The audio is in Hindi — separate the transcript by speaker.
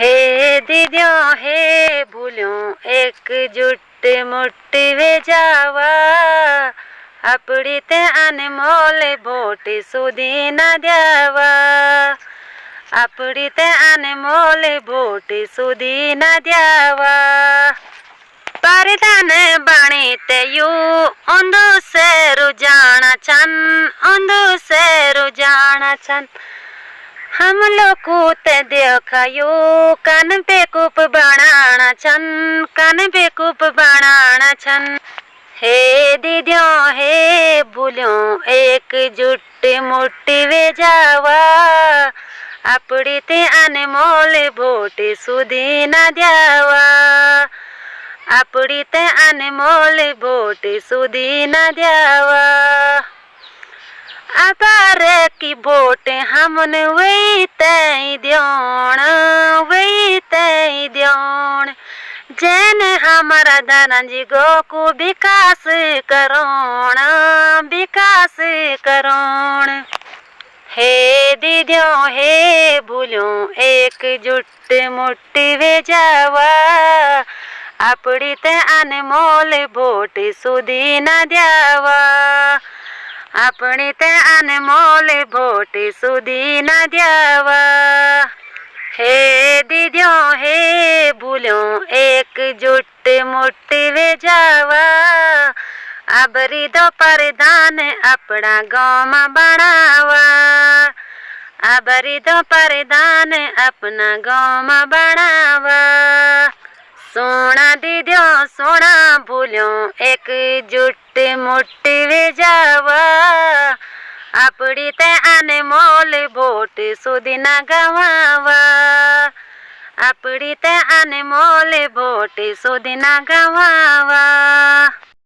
Speaker 1: हे दीदियों हे भूलियों एकजुट मुट्ठ वे जावा, अपड़ी ते अनमोल भोट सुधी न द्यावा, अपड़ी ते अनमोल भोट सुधी न द्यावा। परदान बणी ते यू उंदू से रुजाना छन, उंदू से रुजाना छन। हम लोग ते देखयो कन बेकूफ बनाना छन, कन बेकूफ बनाना छन। हे दीदियों हे भूलियों एकजुट मुट्ठ वे जावा, अपड़ी ते अनमोल भोट सुधी न द्यावा, अपड़ी ते अनमोल भोट सुधी न द्यावा। अबार की भोट हमन वही तय द्योण, वही तय द्योण। जैन हमारा धनजी गो को विकास करोण, विकास करोण। हे दीदियों हे भूलियों एकजुट मुट्ठ वे जावा, अपड़ी ते अनमोल भोट सुधी न द्यावा, अपनी ते अनमोल भोट सुधी न द्यावा। हे दीदियों हे भूलियों एकजुट मुट्ठ वे जावा, अबरी दो परदान अपना गाँव में बनावा, अबरी दो परदान अपना गाँव में बनावा। सोना दीदियों सोना भूलियों एकजुट मुट्ठ वे जावा, अपड़ी ते अनमोल भोट सुधी न गवावा, अपड़ी ते अनमोल भोट सुधी न गवावा।